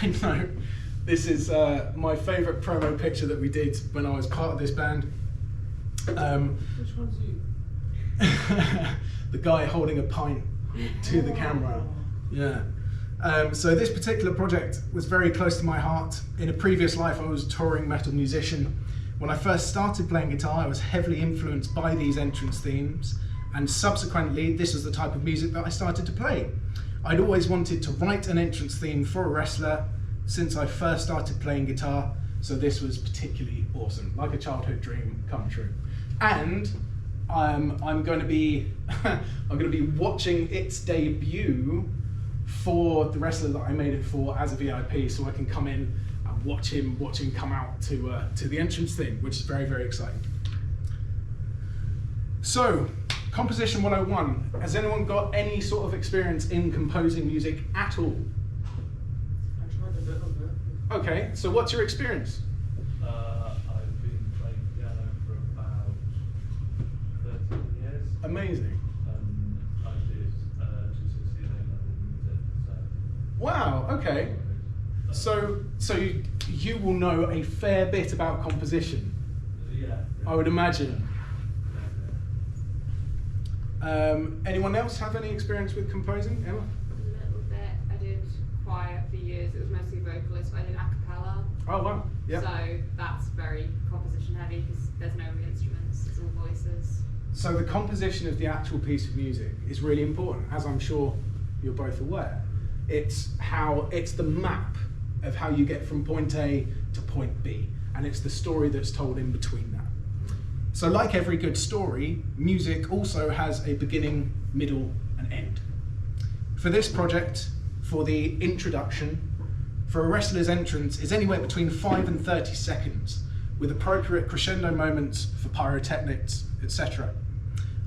I know. This is my favourite promo picture that we did when I was part of this band. Which one's you? The guy holding a pint to the camera. Yeah. So this particular project was very close to my heart. In a previous life, I was a touring metal musician. When I first started playing guitar, I was heavily influenced by these entrance themes, and subsequently, this was the type of music that I started to play. I'd always wanted to write an entrance theme for a wrestler since I first started playing guitar, so this was particularly awesome, like a childhood dream come true. And I'm going to be watching its debut for the wrestler that I made it for as a VIP, so I can come in and watch him come out to the entrance theme, which is very, very exciting. So, Composition 101. Has anyone got any sort of experience in composing music at all? I tried a little bit. Okay, so what's your experience? I've been playing piano for about 13 years. Amazing. And I did GCSE and A-level music, so... Wow, okay. So you will know a fair bit about composition, Yeah. I would imagine. Anyone else have any experience with composing? Emma? A little bit. I did choir for years. It was mostly vocalist, but I did a cappella. Oh wow, yeah. So that's very composition heavy because there's no instruments, it's all voices. So the composition of the actual piece of music is really important, as I'm sure you're both aware. It's the map of how you get from point A to point B, and it's the story that's told in between that. So like every good story, music also has a beginning, middle, and end. For this project, for the introduction, for a wrestler's entrance is anywhere between 5 and 30 seconds, with appropriate crescendo moments for pyrotechnics, etc.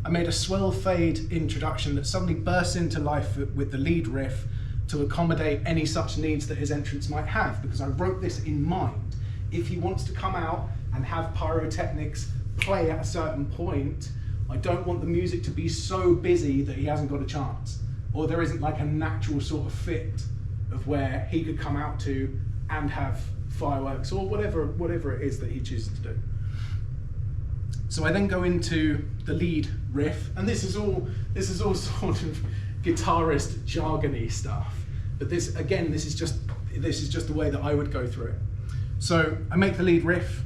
I made a swell fade introduction that suddenly bursts into life with the lead riff to accommodate any such needs that his entrance might have, because I wrote this in mind. If he wants to come out and have pyrotechnics play at a certain point, I don't want the music to be so busy that he hasn't got a chance, or there isn't like a natural sort of fit of where he could come out to and have fireworks or whatever it is that he chooses to do. So I then go into the lead riff, and this is all sort of guitarist jargony stuff. But this is just the way that I would go through it. So I make the lead riff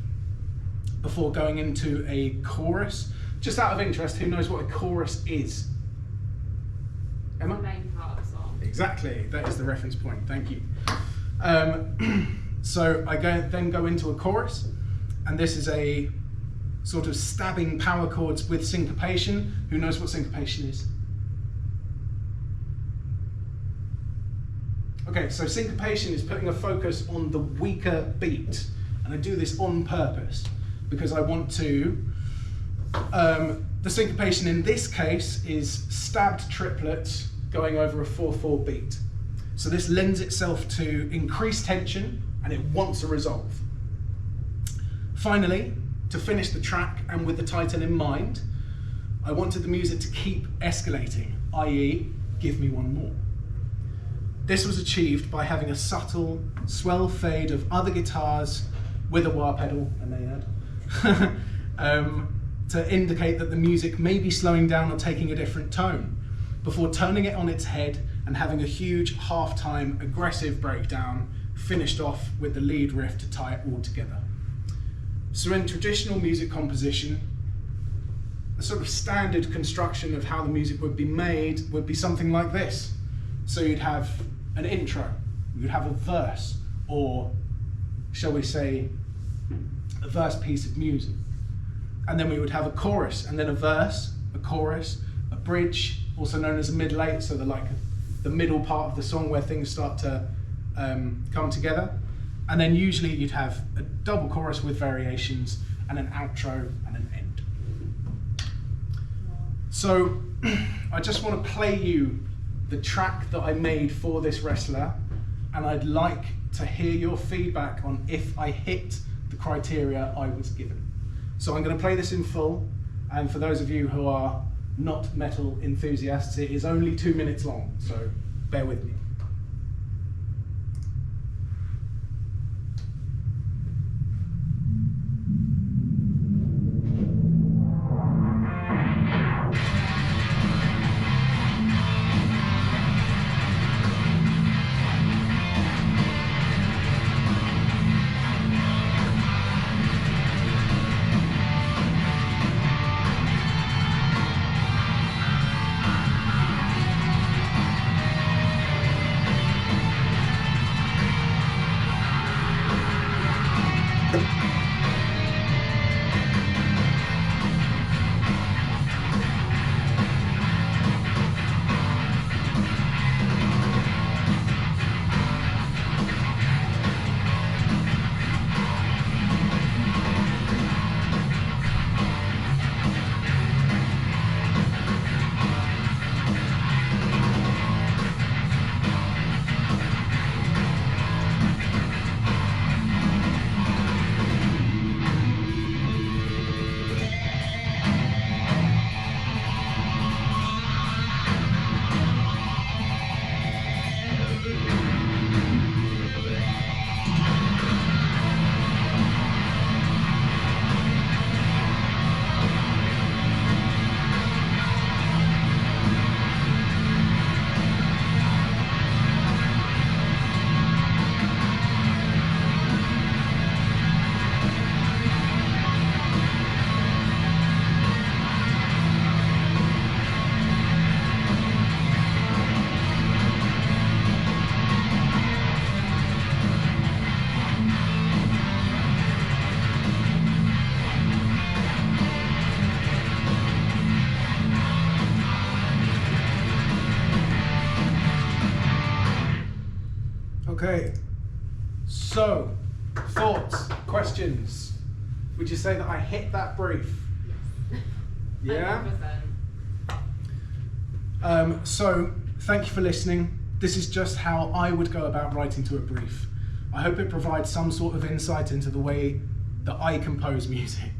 before going into a chorus. Just out of interest, who knows what a chorus is? Emma? The main part of the song. Exactly, that is the reference point, thank you. So I then go into a chorus, and this is a sort of stabbing power chords with syncopation. Who knows what syncopation is? Okay, so syncopation is putting a focus on the weaker beat, and I do this on purpose because I want to, the syncopation in this case is stabbed triplets going over a 4/4 beat. So this lends itself to increased tension, and it wants a resolve. Finally, to finish the track and with the title in mind, I wanted the music to keep escalating, i.e., give me one more. This was achieved by having a subtle swell fade of other guitars with a wah pedal, I may add, to indicate that the music may be slowing down or taking a different tone, before turning it on its head and having a huge half-time aggressive breakdown finished off with the lead riff to tie it all together. So in traditional music composition, a sort of standard construction of how the music would be made would be something like this. So you'd have an intro, you'd have a verse, or shall we say, a verse piece of music. And then we would have a chorus, and then a verse, a chorus, a bridge, also known as a mid-late, so the middle part of the song where things start to come together. And then usually you'd have a double chorus with variations, and an outro and an end. So I just want to play you the track that I made for this wrestler, and I'd like to hear your feedback on if I hit the criteria I was given. So I'm going to play this in full, and for those of you who are not metal enthusiasts, it is only 2 minutes long, so bear with me. So, thoughts, questions? Would you say that I hit that brief? Yeah? 100%. So, thank you for listening. This is just how I would go about writing to a brief. I hope it provides some sort of insight into the way that I compose music.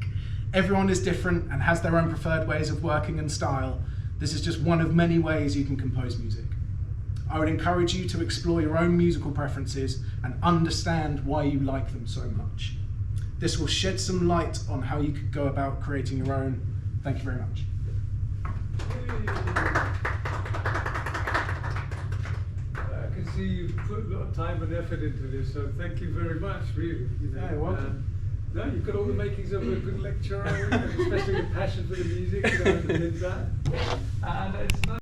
Everyone is different and has their own preferred ways of working and style. This is just one of many ways you can compose music. I would encourage you to explore your own musical preferences and understand why you like them so much. This will shed some light on how you could go about creating your own. Thank you very much. I can see you've put a lot of time and effort into this, so thank you very much, really. You know. Yeah, you're welcome. No, you've got all the makings of a good lecturer, and especially the passion for the music, underpins that. And it's not